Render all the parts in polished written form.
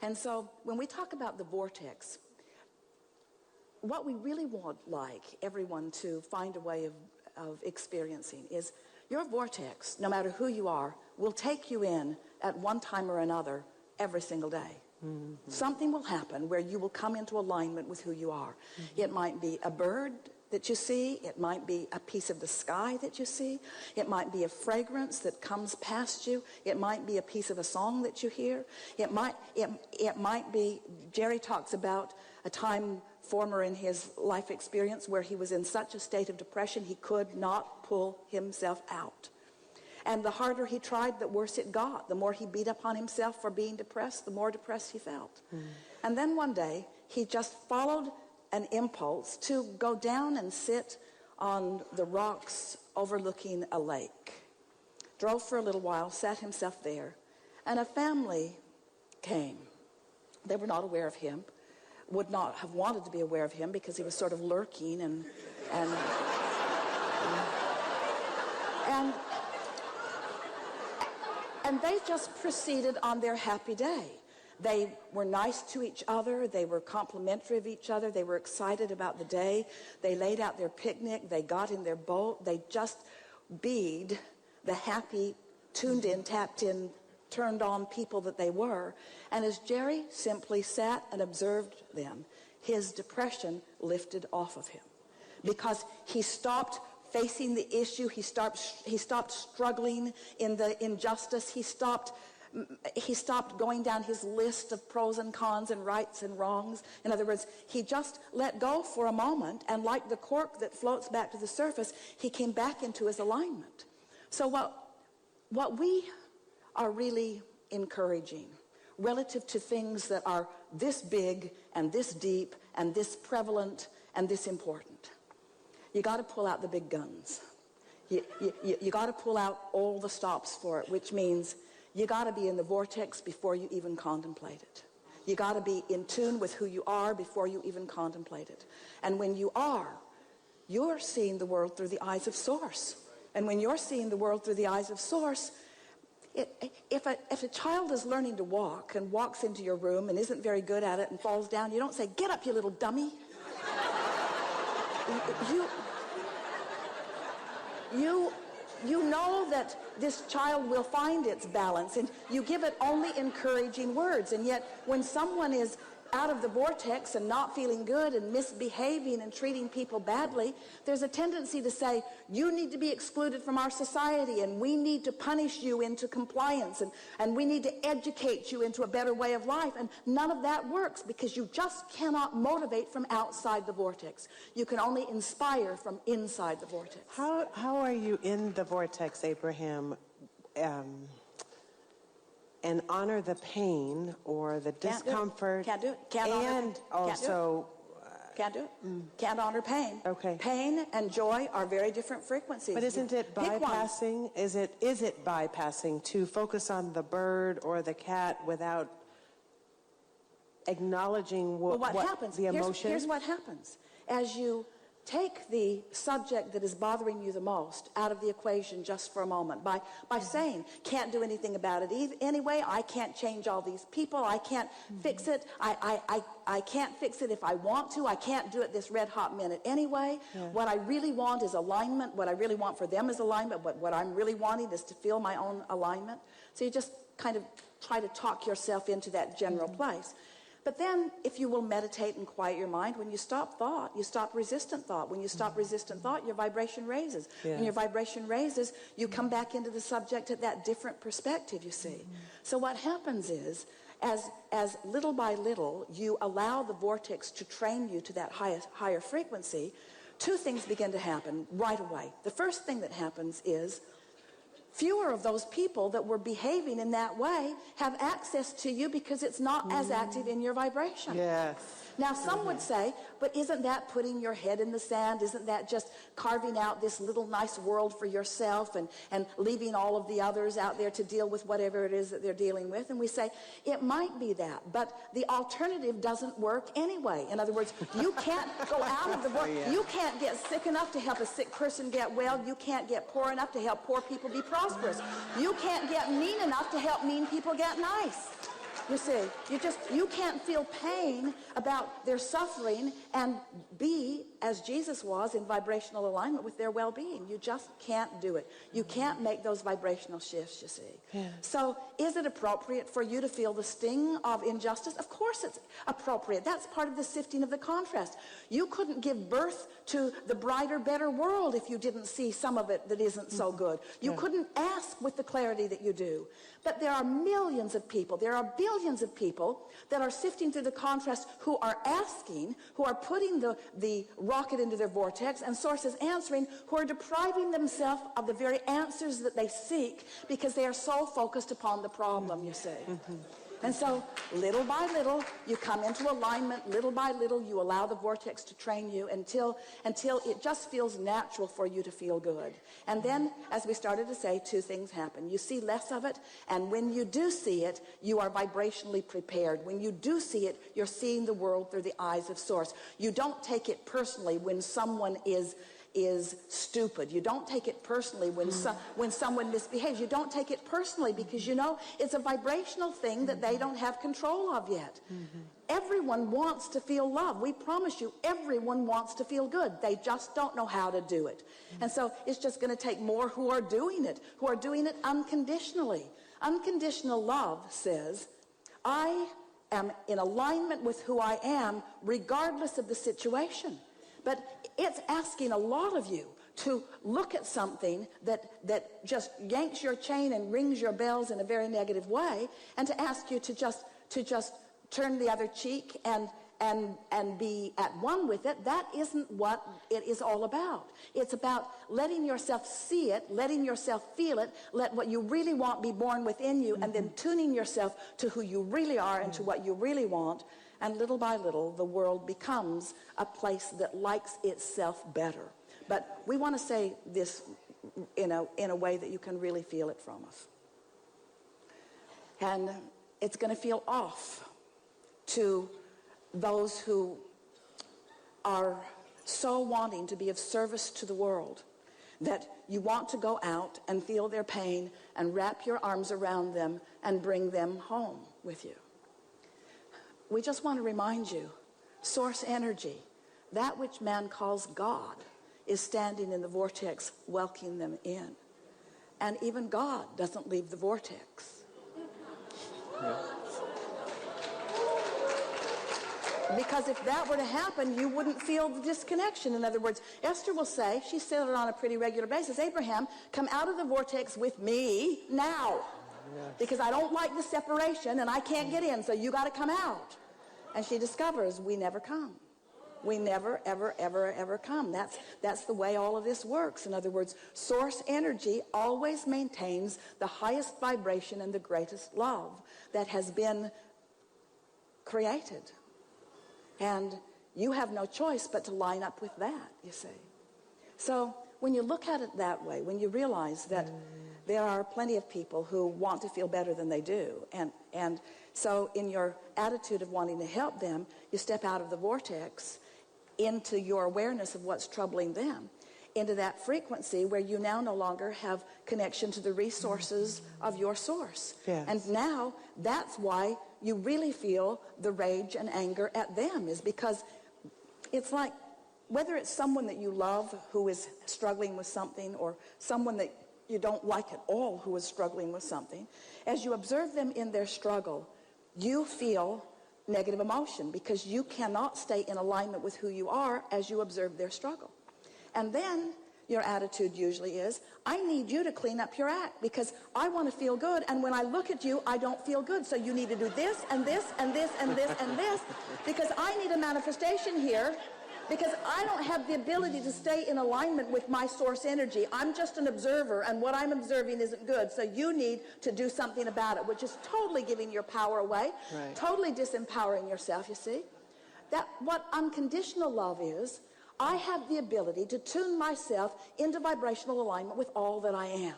And so when we talk about the vortex, what we really want, like everyone to find a way of experiencing is your vortex, no matter who you are, will take you in at one time or another every single day. Mm-hmm. Something will happen where you will come into alignment with who you are. Mm-hmm. It might be a bird that you see. It might be a piece of the sky that you see. It might be a fragrance that comes past you. It might be a piece of a song that you hear. It might be, Jerry talks about a time former in his life experience where he was in such a state of depression he could not pull himself out. And the harder he tried, the worse it got. The more he beat up on himself for being depressed, the more depressed he felt. Mm. And then one day, he just followed an impulse to go down and sit on the rocks overlooking a lake. Drove for a little while, sat himself there, and a family came. They were not aware of him, would not have wanted to be aware of him because he was sort of lurking and they just proceeded on their happy day. They were nice to each other. They were complimentary of each other. They were excited about the day. They laid out their picnic. They got in their boat. They just beed the happy, tuned in, tapped in, turned on people that they were. And as Jerry simply sat and observed them, his depression lifted off of him because he stopped facing the issue. He stopped struggling in the injustice. He stopped going down his list of pros and cons and rights and wrongs. In other words, he just let go for a moment, and like the cork that floats back to the surface, he came back into his alignment. So what we are really encouraging relative to things that are this big and this deep and this prevalent and this important, you got to pull out the big guns. You got to pull out all the stops for it, which means you got to be in the vortex before you even contemplate it. You got to be in tune with who you are before you even contemplate it. And when you are, you're seeing the world through the eyes of Source. And when you're seeing the world through the eyes of Source, if a child is learning to walk and walks into your room and isn't very good at it and falls down, you don't say, "Get up, you little dummy." You know that this child will find its balance, and you give it only encouraging words. And yet when someone is out of the vortex and not feeling good and misbehaving and treating people badly, there's a tendency to say, "You need to be excluded from our society, and we need to punish you into compliance, and we need to educate you into a better way of life." And none of that works because you just cannot motivate from outside the vortex. You can only inspire from inside the vortex. How are you in the vortex, Abraham? And honor the pain or the discomfort. Can't do it. Can't and also can't do it. Can't honor pain. Okay. Pain and joy are very different frequencies. But isn't it bypassing? Is it bypassing to focus on the bird or the cat without acknowledging what happens? The emotion. Here's what happens as you take the subject that is bothering you the most out of the equation just for a moment by saying, "Can't do anything about it anyway. I can't change all these people. I can't fix it. I can't fix it if I want to. I can't do it this red hot minute anyway. Yeah. What I really want is alignment. What I really want for them is alignment. But what I'm really wanting is to feel my own alignment." So you just kind of try to talk yourself into that general place. But then, if you will meditate and quiet your mind, when you stop thought, you stop resistant thought. When you stop resistant thought, your vibration raises. Yeah. When your vibration raises, you come back into the subject at that different perspective, you see. So what happens is, as little by little, you allow the vortex to train you to that higher frequency, two things begin to happen right away. The first thing that happens is, fewer of those people that were behaving in that way have access to you because it's not as active in your vibration. Yes. Now, some would say, but isn't that putting your head in the sand? Isn't that just carving out this little nice world for yourself and leaving all of the others out there to deal with whatever it is that they're dealing with? And we say, it might be that, but the alternative doesn't work anyway. In other words, you can't go out of the world. You can't get sick enough to help a sick person get well. You can't get poor enough to help poor people be prosperous. You can't get mean enough to help mean people get nice. You see, you can't feel pain about their suffering and be, as Jesus was, in vibrational alignment with their well-being. You just can't do it. You can't make those vibrational shifts, you see. Yeah. So is it appropriate for you to feel the sting of injustice? Of course it's appropriate. That's part of the sifting of the contrast. You couldn't give birth to the brighter, better world if you didn't see some of it that isn't so good. You couldn't ask with the clarity that you do. But there are millions of people, there are billions of people that are sifting through the contrast who are asking, who are putting the rocket into their vortex, and Source is answering, who are depriving themselves of the very answers that they seek because they are so focused upon the problem, you see. And so, little by little, you come into alignment. Little by little, you allow the vortex to train you until it just feels natural for you to feel good. And then, as we started to say, two things happen. You see less of it, and when you do see it, you are vibrationally prepared. When you do see it, you're seeing the world through the eyes of Source. You don't take it personally when someone is stupid. You don't take it personally when someone misbehaves. You don't take it personally because you know it's a vibrational thing that they don't have control of yet. Everyone wants to feel love. We promise you, everyone wants to feel good. They just don't know how to do it. And so it's just going to take more who are doing it unconditionally. Unconditional love says, I am in alignment with who I am regardless of the situation. But it's asking a lot of you to look at something that just yanks your chain and rings your bells in a very negative way, and to ask you to just turn the other cheek and be at one with it. That isn't what it is all about. It's about letting yourself see it, letting yourself feel it, let what you really want be born within you, and then tuning yourself to who you really are and to what you really want. And little by little, the world becomes a place that likes itself better. But we want to say this in a way that you can really feel it from us. And it's going to feel off to those who are so wanting to be of service to the world that you want to go out and feel their pain and wrap your arms around them and bring them home with you. We just want to remind you, Source energy, that which man calls God, is standing in the vortex welcoming them in. And even God doesn't leave the vortex. Yeah. Because if that were to happen, you wouldn't feel the disconnection. In other words, Esther will say, she said it on a pretty regular basis, Abraham, come out of the vortex with me now. Yes. Because I don't like the separation and I can't get in, so you got to come out. And she discovers we never come. We never, ever, ever, ever come. That's the way all of this works. In other words, Source energy always maintains the highest vibration and the greatest love that has been created. And you have no choice but to line up with that, you see. So when you look at it that way, when you realize that there are plenty of people who want to feel better than they do, and so in your attitude of wanting to help them, you step out of the vortex into your awareness of what's troubling them, into that frequency where you now no longer have connection to the resources of your Source. Yes. And now that's why you really feel the rage and anger at them, is because it's like, whether it's someone that you love who is struggling with something, or someone that you don't like at all who is struggling with something, as you observe them in their struggle, you feel negative emotion because you cannot stay in alignment with who you are as you observe their struggle. And then your attitude usually is, I need you to clean up your act because I want to feel good, and when I look at you, I don't feel good. So you need to do this and this and this and this and this because I need a manifestation here, because I don't have the ability to stay in alignment with my Source energy. I'm just an observer, and what I'm observing isn't good. So you need to do something about it, which is totally giving your power away, right. Totally disempowering yourself, you see. That what unconditional love is, I have the ability to tune myself into vibrational alignment with all that I am.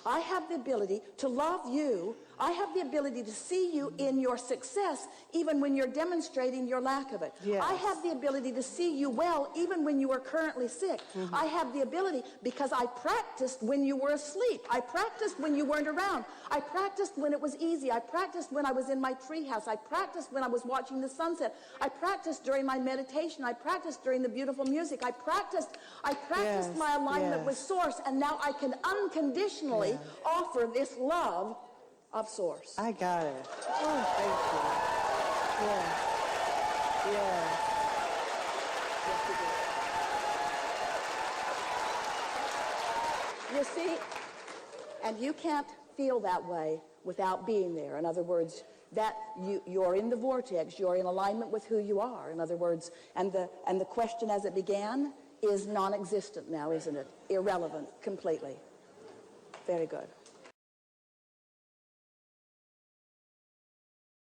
I have the ability to love you I have the ability to see you in your success even when you're demonstrating your lack of it. Yes. I have the ability to see you well even when you are currently sick. I have the ability because I practiced when you were asleep. I practiced when you weren't around. I practiced when it was easy. I practiced when I was in my treehouse. I practiced when I was watching the sunset. I practiced during my meditation. I practiced during the beautiful music. I practiced Yes, my alignment yes. with Source, and now I can unconditionally offer this love of Source. I got it. Oh, thank you. Yeah. Yeah. You see, and you can't feel that way without being there. In other words, that you're in the vortex, you're in alignment with who you are. In other words, and the question as it began is non-existent now, isn't it? Irrelevant completely. Very good.